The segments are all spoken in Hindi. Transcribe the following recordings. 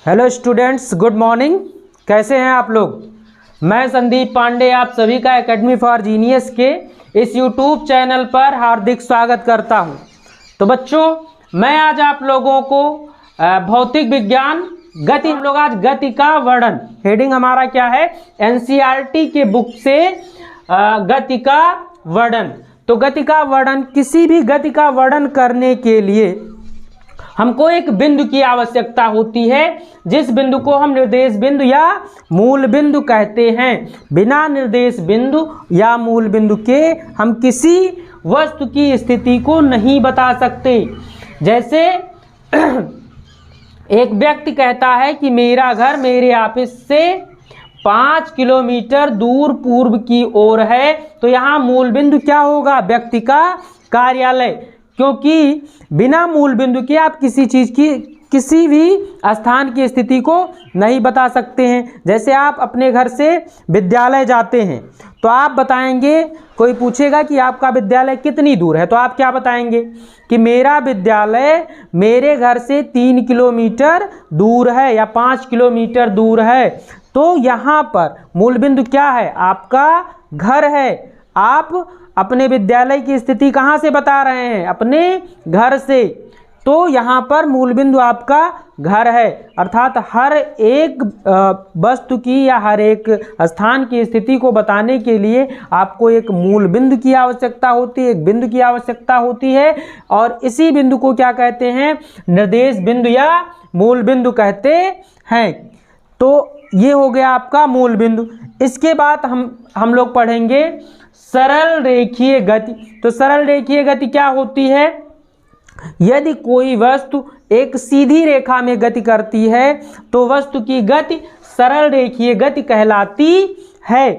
Hello students, good morning. कैसे हैं आप लोग? मैं संदीप पांडे आप सभी का एकेडमी फॉर जीनियस के इस यूट्यूब चैनल पर हार्दिक स्वागत करता हूं। तो बच्चों, मैं आज आप लोगों को भौतिक विज्ञान गति, हम लोग आज गति का वर्णन, हेडिंग हमारा क्या है, एनसीईआरटी के बुक से गति का वर्णन। तो गति का वर्णन, किसी भी गति का वर्णन करने के लिए हमको एक बिंदु की आवश्यकता होती है, जिस बिंदु को हम निर्देश बिंदु या मूल बिंदु कहते हैं। बिना निर्देश बिंदु या मूल बिंदु के हम किसी वस्तु की स्थिति को नहीं बता सकते। जैसे एक व्यक्ति कहता है कि मेरा घर मेरे ऑफिस से 5 किलोमीटर दूर पूर्व की ओर है, तो यहाँ मूल बिंदु क्या होगा? व्यक्ति का कार्यालय, क्योंकि बिना मूल बिंदु के आप किसी चीज़ की, किसी भी स्थान की स्थिति को नहीं बता सकते हैं। जैसे आप अपने घर से विद्यालय जाते हैं तो आप बताएंगे, कोई पूछेगा कि आपका विद्यालय कितनी दूर है, तो आप क्या बताएंगे कि मेरा विद्यालय मेरे घर से 3 किलोमीटर दूर है या 5 किलोमीटर दूर है। तो यहाँ पर मूल बिंदु क्या है? आपका घर है। आप अपने विद्यालय की स्थिति कहाँ से बता रहे हैं? अपने घर से। तो यहाँ पर मूल बिंदु आपका घर है, अर्थात हर एक वस्तु की या हर एक स्थान की स्थिति को बताने के लिए आपको एक मूल बिंदु की आवश्यकता होती है, एक बिंदु की आवश्यकता होती है। और इसी बिंदु को क्या कहते हैं? निर्देश बिंदु या मूल बिंदु कहते हैं। तो ये हो गया आपका मूल बिंदु। इसके बाद हम लोग पढ़ेंगे सरल रेखीय गति। तो सरल रेखीय गति क्या होती है? यदि कोई वस्तु एक सीधी रेखा में गति करती है तो वस्तु की गति सरल रेखीय गति कहलाती है।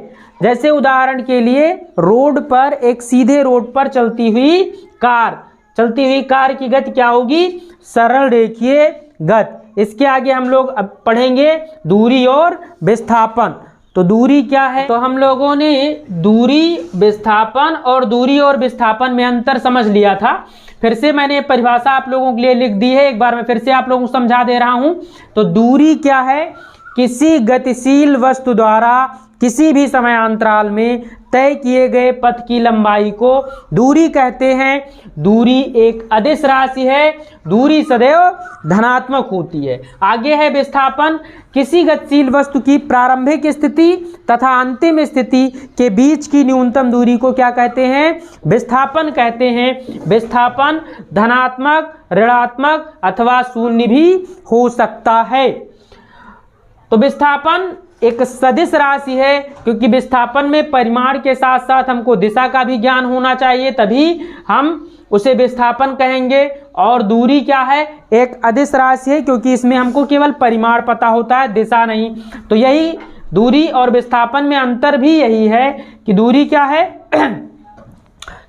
जैसे उदाहरण के लिए रोड पर, एक सीधे रोड पर चलती हुई कार की गति क्या होगी? सरल रेखीय गति। इसके आगे हम लोग अब पढ़ेंगे दूरी और विस्थापन। तो दूरी क्या है? तो हम लोगों ने दूरी, विस्थापन और दूरी और विस्थापन में अंतर समझ लिया था। फिर से मैंने परिभाषा आप लोगों के लिए लिख दी है, एक बार मैं फिर से आप लोगों को समझा दे रहा हूं। तो दूरी क्या है? किसी गतिशील वस्तु द्वारा किसी भी समयांतराल में तय किए गए पथ की लंबाई को दूरी कहते हैं। दूरी एक अदिश राशि है, दूरी सदैव धनात्मक होती है। आगे है विस्थापन। किसी गतिशील वस्तु की प्रारंभिक स्थिति तथा अंतिम स्थिति के बीच की न्यूनतम दूरी को क्या कहते हैं? विस्थापन कहते हैं। विस्थापन धनात्मक, ऋणात्मक अथवा शून्य भी हो सकता है। तो विस्थापन एक सदिश राशि है, क्योंकि विस्थापन में परिमाण के साथ साथ हमको दिशा का भी ज्ञान होना चाहिए, तभी हम उसे विस्थापन कहेंगे। और दूरी क्या है? एक अदिश राशि है, क्योंकि इसमें हमको केवल परिमाण पता होता है, दिशा नहीं। तो यही दूरी और विस्थापन में अंतर भी यही है कि दूरी क्या है?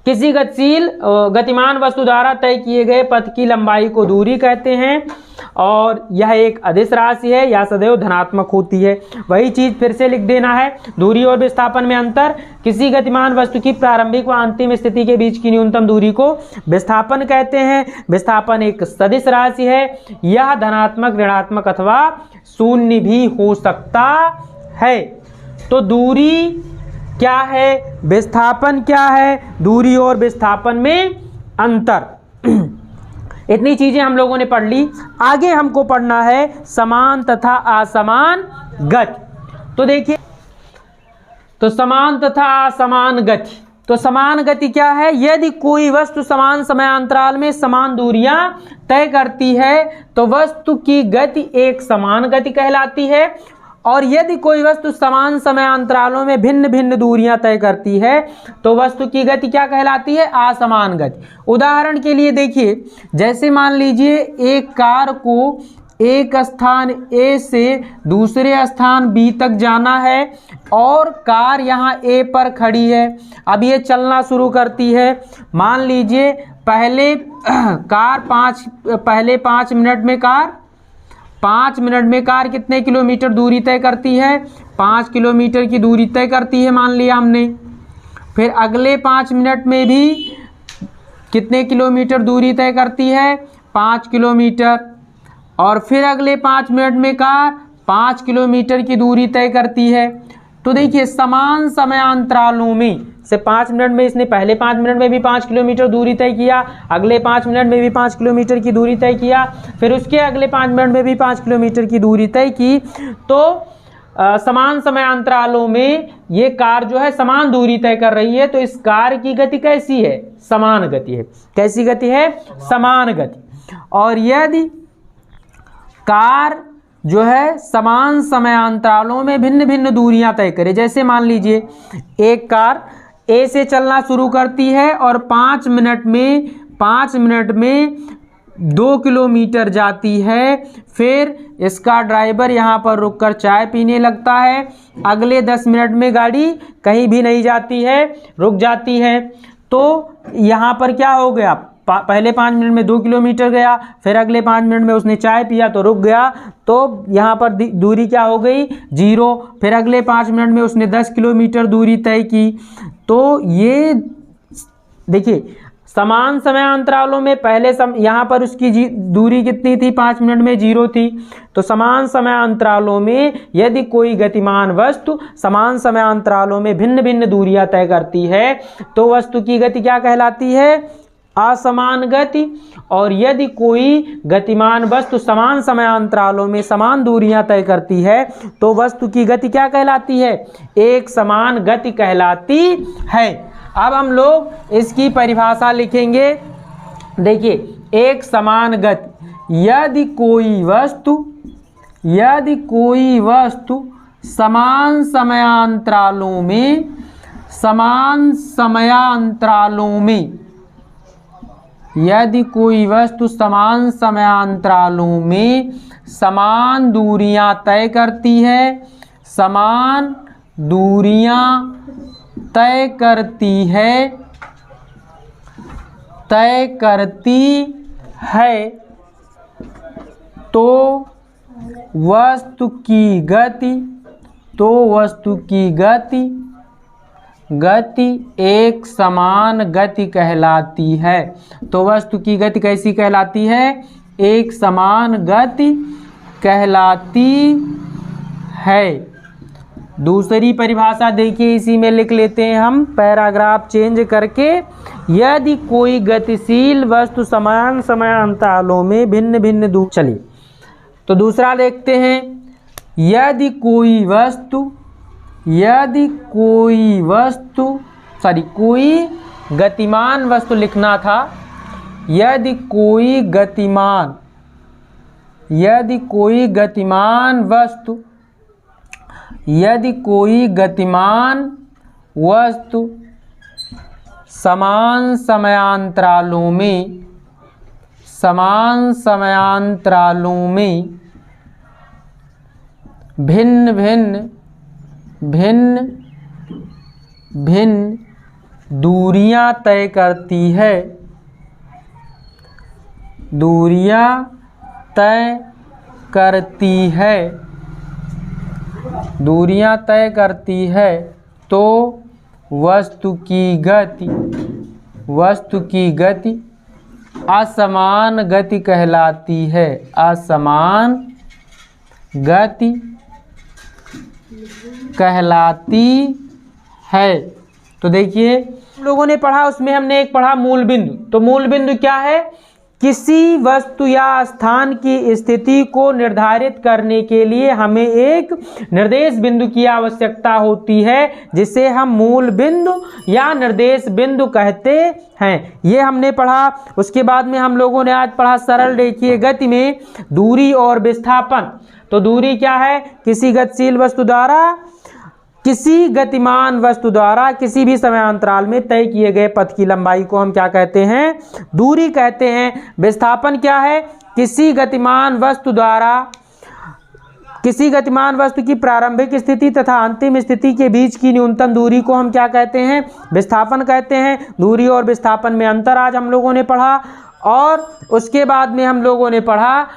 किसी गतिमान वस्तु द्वारा तय किए गए पथ की लंबाई को दूरी कहते हैं, और यह एक अदिश राशि है या सदैव धनात्मक होती है। वही चीज़ फिर से लिख देना है। दूरी और विस्थापन में अंतर, किसी गतिमान वस्तु की प्रारंभिक व अंतिम स्थिति के बीच की न्यूनतम दूरी को विस्थापन कहते हैं। विस्थापन एक सदिश राशि है, यह धनात्मक, ऋणात्मक अथवा शून्य भी हो सकता है। तो दूरी क्या है, विस्थापन क्या है, दूरी और विस्थापन में अंतर। इतनी चीजें हम लोगों ने पढ़ ली। आगे हमको पढ़ना है समान तथा असमान गति। तो देखिए, तो समान तथा असमान गति। तो समान गति क्या है? यदि कोई वस्तु समान समयांतराल में समान दूरियां तय करती है तो वस्तु की गति एक समान गति कहलाती है। और यदि कोई वस्तु समान समयांतरालों में भिन्न भिन्न दूरियां तय करती है तो वस्तु की गति क्या कहलाती है? असमान गति। उदाहरण के लिए देखिए, जैसे मान लीजिए एक कार को एक स्थान ए से दूसरे स्थान बी तक जाना है और कार यहाँ ए पर खड़ी है। अब ये चलना शुरू करती है। मान लीजिए पहले 5 मिनट में कार कितने किलोमीटर दूरी तय करती है? 5 किलोमीटर की दूरी तय करती है, मान लिया हमने। फिर अगले 5 मिनट में भी कितने किलोमीटर दूरी तय करती है? 5 किलोमीटर। और फिर अगले 5 मिनट में कार 5 किलोमीटर की दूरी तय करती है। तो देखिए समान समयांतरालों में से 5 मिनट में इसने पहले 5 मिनट में भी 5 किलोमीटर दूरी तय किया, अगले 5 मिनट में भी 5 किलोमीटर की दूरी तय किया, फिर उसके अगले 5 मिनट में भी 5 किलोमीटर की दूरी तय की। तो समान समयांतरालों में ये कार जो है समान दूरी तय कर रही है। तो इस कार की गति कैसी है? समान गति है। कैसी गति है? समान गति। और यदि कार जो है समान समयांतरालों में भिन्न भिन्न दूरियां तय करे, जैसे मान लीजिए एक कार ए से चलना शुरू करती है और 5 मिनट में 2 किलोमीटर जाती है, फिर इसका ड्राइवर यहाँ पर रुककर चाय पीने लगता है। अगले 10 मिनट में गाड़ी कहीं भी नहीं जाती है, रुक जाती है। तो यहाँ पर क्या हो गया? पहले 5 मिनट में 2 किलोमीटर गया, फिर अगले 5 मिनट में उसने चाय पिया तो रुक गया, तो यहाँ पर दूरी क्या हो गई? 0। फिर अगले 5 मिनट में उसने 10 किलोमीटर दूरी तय की। तो ये देखिए समान समयांतरालों में पहले यहाँ पर उसकी दूरी कितनी थी? 5 मिनट में 0 थी। तो समान समयांतरालों में यदि कोई गतिमान वस्तु समान समयांतरालों में भिन्न भिन्न दूरियां तय करती है तो वस्तु की गति क्या कहलाती है? असमान गति। और यदि कोई गतिमान वस्तु समान समयांतरालों में समान दूरियां तय करती है तो वस्तु की गति क्या कहलाती है? एक समान गति कहलाती है। अब हम लोग इसकी परिभाषा लिखेंगे। देखिए एक समान गति, यदि कोई वस्तु समान समयांतरालों में यदि कोई वस्तु समान समयांतरालों में समान दूरियां तय करती है, समान दूरियां तय करती है तो वस्तु की गति एक समान गति कहलाती है। तो वस्तु की गति कैसी कहलाती है? एक समान गति कहलाती है। दूसरी परिभाषा देखिए, इसी में लिख लेते हैं हम पैराग्राफ चेंज करके। यदि कोई गतिशील वस्तु समान समयांतरालों में भिन्न भिन्न दूर, चलिए तो दूसरा देखते हैं। यदि कोई गतिमान वस्तु लिखना था। यदि कोई गतिमान वस्तु समान समयांतरालों में भिन्न दूरियां तय करती है, तो वस्तु की गति असमान गति कहलाती है। असमान गति कहलाती है। तो देखिए लोगों ने पढ़ा, उसमें हमने एक पढ़ा मूल बिंदु। तो मूल बिंदु क्या है? किसी वस्तु या स्थान की स्थिति को निर्धारित करने के लिए हमें एक निर्देश बिंदु की आवश्यकता होती है, जिसे हम मूल बिंदु या निर्देश बिंदु कहते हैं। ये हमने पढ़ा। उसके बाद में हम लोगों ने आज पढ़ा सरल रेखीय गति में दूरी और विस्थापन। तो दूरी क्या है? किसी गतिशील वस्तु द्वारा किसी गतिमान वस्तु द्वारा किसी भी समयांतराल में तय किए गए पथ की लंबाई को हम क्या कहते हैं? दूरी कहते हैं। विस्थापन क्या है? किसी गतिमान वस्तु की प्रारंभिक स्थिति तथा अंतिम स्थिति के बीच की न्यूनतम दूरी को हम क्या कहते हैं? विस्थापन कहते हैं। दूरी और विस्थापन में अंतर आज हम लोगों ने पढ़ा। और उसके बाद में हम लोगों ने पढ़ा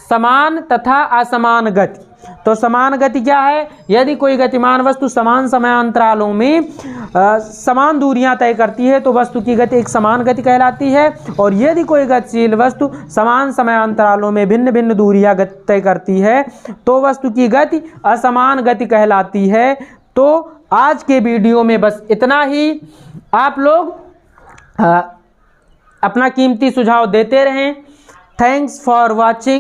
समान तथा असमान गति। तो समान गति क्या है? यदि कोई गतिमान वस्तु समान समयांतरालों में समान दूरियां तय करती है तो वस्तु की गति एक समान गति कहलाती है। और यदि कोई गतिशील वस्तु समान समयांतरालों में भिन्न भिन्न दूरियां तय करती है तो वस्तु की गति असमान गति कहलाती है। तो आज के वीडियो में बस इतना ही। आप लोग अपना कीमती सुझाव देते रहें। Thanks for watching.